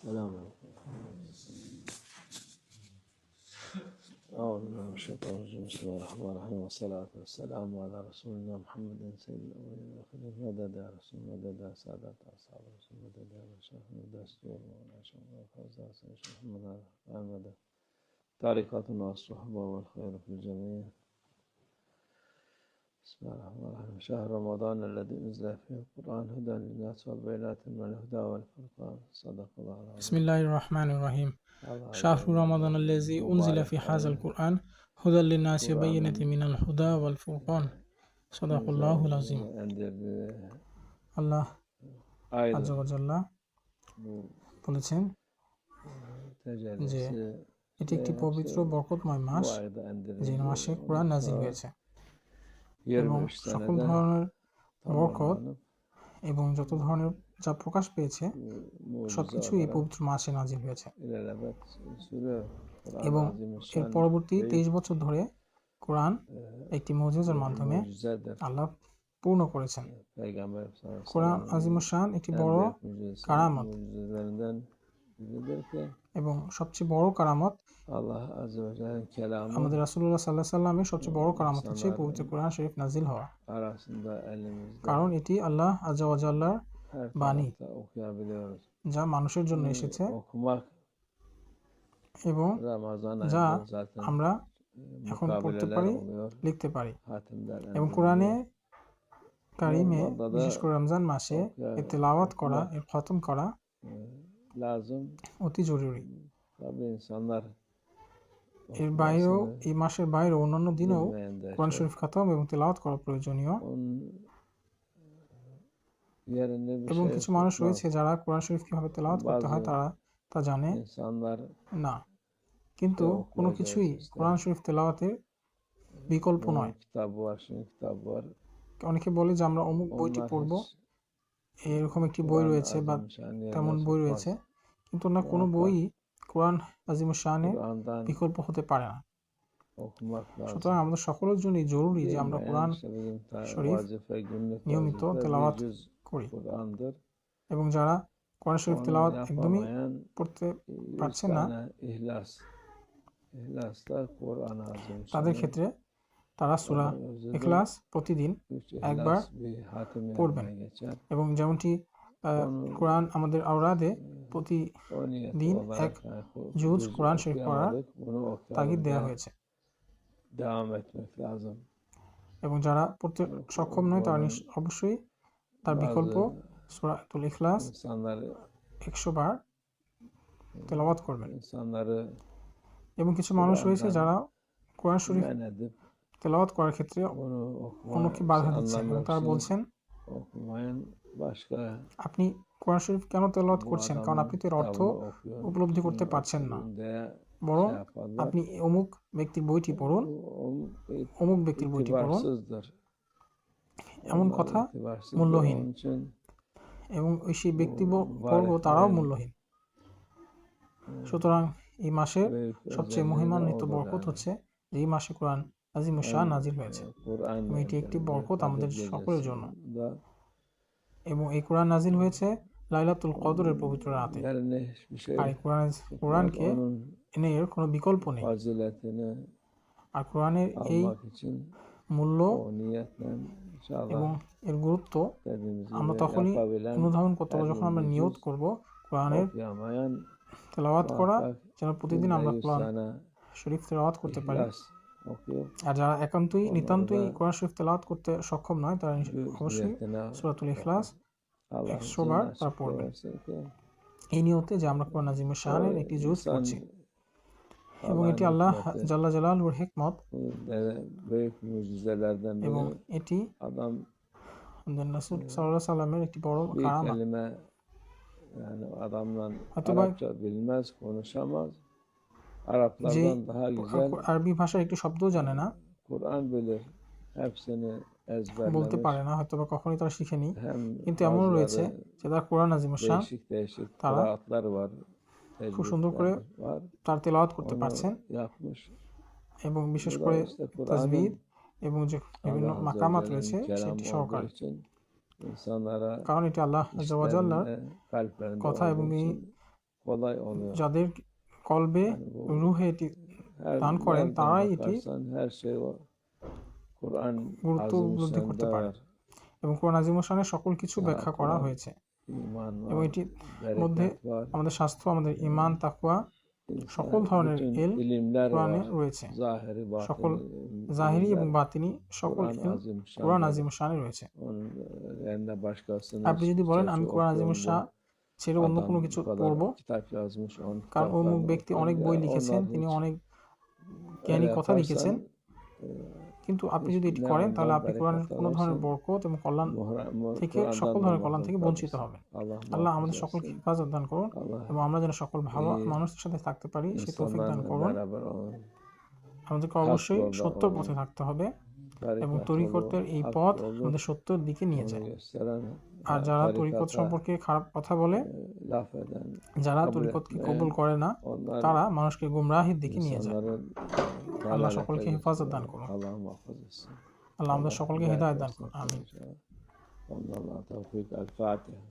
السلام عليكم. أعوذ بالله من الشيطان الرجيم. بسم الله الرحمن الرحيم، والصلاة والسلام على رسولنا محمد سيد الأولين والآخرين. مدد يا رسول، مدد يا سادة أصحاب رسول، مدد يا شيخ، مدد السور والعشاء والفوزاء سيد محمد أحمد. طريقتنا الصحبة والخير في الجميع. بسم الله الرحمن الرحيم. شهر رمضان الذي أنزل فيه القرآن هدى للناس وبينات من الهدى والفرقان. صدق الله العظيم. بسم الله الرحمن الرحيم. شهر رمضان الذي أنزل في هذا القرآن هدى للناس وبينات من الهدى والفرقان. صدق الله العظيم. আল্লাহ আজ্জা ওয়া জাল্লা বলেছেন যে এটি একটি পবিত্র বরকতময় মাস, যে মাসে কোরআন নাজিল হয়েছে এবং সকল ধরনের বরকত এবং যত ধরনের যা প্রকাশ পেয়েছে সবকিছু এই পবিত্র মাসে নাজিল হয়েছে। এবং এর পরবর্তী 23 বছর ধরে কোরআন একটি মুজিজার মাধ্যমে আল্লাহ পূর্ণ করেছেন। কোরআন আযীমুশ-শান একটি বড় কারামত, এবং সবচেয়ে বড় কারামত আমাদের রাসূলুল্লাহ সাল্লাল্লাহু আলাইহি সাল্লামের সবচেয়ে বড় কারামত হচ্ছে পবিত্র কোরআন শরীফ নাজিল হওয়া, কারণ এটি আল্লাহ আযজা ওয়া জাল্লার বাণী যা মানুষের জন্য এসেছে এবং যা আমরা এখন পড়তে পারি, লিখতে পারি। এবং কোরআনে কারিমে বিশেষ করে রমজান মাসে এর তেলাওয়াত করা, এর খতম করা অতি জরুরি। এর বাইরেও, এই মাসের বাইরেও অন্যান্য দিনেও কোরআন শরীফ খতম এবং তেলাওয়াত করা প্রয়োজনীয়। এবং কিছু মানুষ রয়েছে যারা কোরআন শরীফ কিভাবে তেলাওয়াত করতে হয় তারা তা জানে না, কিন্তু কোনো কিছুই কোরআন শরীফ তেলাওয়াতের বিকল্প নয়। অনেকে বলে যে আমরা অমুক বইটি পড়ব, এরকম একটি বই রয়েছে বা তেমন বই রয়েছে, কিন্তু না কোনো বই কোরআন আযীমুশ-শানের বিকল্প হতে পারে না। সুতরাং আমাদের সকলের জন্যই জরুরি যে আমরা কোরআন শরীফ নিয়মিত তেলাওয়াত করি। এবং যারা কোরআন শরীফ তেলাওয়াত একদমই পড়তে পারছেন না, তাদের ক্ষেত্রে তারা সূরা ইখলাস প্রতিদিন একবার পড়বেন। এবং যেমনটি কোরআন আমাদের আওরাদে প্রতিদিন এক জুজ কোরআন শরীফ পড়ার তাগিদ দেওয়া হয়েছে। এবং যারা পড়তে সক্ষম নয় তারা অবশ্যই তার বিকল্প সূরাতুল ইখলাস 100 বার তেলাওয়াত করবেন। এবং কিছু মানুষ রয়েছে যারা কোরআন শরীফ তেলাওয়াত করার ক্ষেত্রে অন্যকে বাধা দিচ্ছেন এবং তারা বলছেন, আপনি কোরআন শরীফ কেন তেলাওয়াত করছেন, কারণ আপনি তো এর অর্থ উপলব্ধি করতে পারছেন না, বরং আপনি অমুক ব্যক্তির বইটি পড়ুন, অমুক ব্যক্তির বইটি পড়ুন। এমন কথা মূল্যহীন, এবং সেই ব্যক্তিবর্গ তারাও মূল্যহীন। সুতরাং এই মাসের সবচেয়ে মহিমান্বিত বরকত হচ্ছে যে এই মাসে কোরআন আযীমুশ-শান নাজিল হয়েছে, এবং এটি একটি বরকত আমাদের সকলের জন্য। এবং এই কোরআন নাজিল হয়েছে লাইলাতুল কদরের পবিত্র রাতে। আর এই কোরআনকে এনে এর কোনো বিকল্প নেই। আর কোরআনের এই মূল্য এবং এর গুরুত্ব আমরা তখনই অনুধাবন করতে পারবো যখন আমরা নিয়ত করব কোরআনের তেলাওয়াত করা, যেন প্রতিদিন আমরা কোরআন শরীফ তেলাওয়াত করতে পারি। আর যারা নিতান্তই কোরআন শরীফ তেলাওয়াত করতে সক্ষম নয় তারা অবশ্যই সূরাতুল ইখলাস 100 বার তারা পড়বেন, এই নিয়তে যে আমরা কোরআন আযীমুশ-শানের একটি জুজ পড়ছি। এবং এটি আল্লাহ জাল্লা জালালুর হিকমত, এবং এটি রাসূল সাল্লাল্লাহু আলাইহি সাল্লামের একটি বড় কারামত। যে আরবি ভাষার একটি শব্দও জানে না, বলতে পারে না, হয়তো বা কখনোই তারা শিখেনি, কিন্তু এমনও রয়েছে যে তারা কোরআন আযীমুশ-শান তারা খুব সুন্দর করে তার তেলাওয়াত করতে পারছেন। এবং বিশেষ করে তাসবিহ এবং যে বিভিন্ন মাকামাত রয়েছে সেটি সহকারে, কারণ এটি আল্লাহ আযজা ওয়া জাল্লার কথা এবং এই kolay oluyor. যাদের কলবে Yani bu রুহে এটি her দান করেন nereden তারাই এটি bakarsan her şey o Kur'an গুরুত্ব উপলব্ধি করতে Azimüşşan'da পারে var. এবং কোরআন আযীমুশানের সকল কিছু Ya ব্যাখ্যা করা Kur'an হয়েছে iman এবং var, এটির মধ্যে bereket var. আমাদের স্বাস্থ্য, আমাদের ঈমান, তাকওয়া, সকল İnsan ধরনের bütün ইলম ilimler কোরআনে var. রয়েছে। Zahiri, সকল batini জাহিরি এবং ilimler বাতিনি সকল Kur'an ইলম কোরআন Azimüşşan'da. আযীমুশানে রয়েছে। Onun yerine başkasını আপনি যদি বলেন আমি şu কোরআন okuyorum, আযীমুশাহ bu ছেড়ে অন্য কোনো adam কিছু bu kadar পড়ব, kitap yazmış, onun কারণ অমুক kitaplarını ব্যক্তি okuyorum. অনেক Ya বই লিখেছেন, onlar তিনি hiç অনেক öyle জ্ঞানী কথা yaparsan লিখেছেন, কিন্তু আপনি যদি এটি ne করেন তাহলে ondan আপনি কোরআনের bereket কোনো ধরনের alırsın, বরকত এবং কল্যাণ থেকে, সকল Kur'an'dan da ধরনের কল্যাণ থেকে mahrum বঞ্চিত kalırsın. হবেন। Allah আল্লাহ muhafaza আমাদের সকলকে etsin. হেফাজত দান করুন Allah এবং আমরা যেন সকল ভালো iyi মানুষের সাথে থাকতে পারি সে তৌফিক দান insanlarla করুন। beraber olun. আমাদেরকে Hak অবশ্যই yolda সত্যর olun. পথে থাকতে হবে এবং Tarikat তরিকতের yolu, এই hak পথ yolu, আমাদের সত্যের দিকে নিয়ে onu যায়। gösteren, আর যারা তরিকত tarikata সম্পর্কে খারাপ কথা বলে, laf eden, যারা kabul তরিকতকে etmeyen, কবুল করে না, onlar তারা মানুষকে গুমরাহির দিকে নিয়ে যায়। insanların আল্লাহ dalalete সকলকে হেফাজত দান götürüyor. করুন। Allah muhafaza etsin. আল্লাহ আমাদের Allah সকলকে hidayet হেদায়েত দান versin করুন। আমিন। arkadaşlar. Allah tevfik. El Fatiha.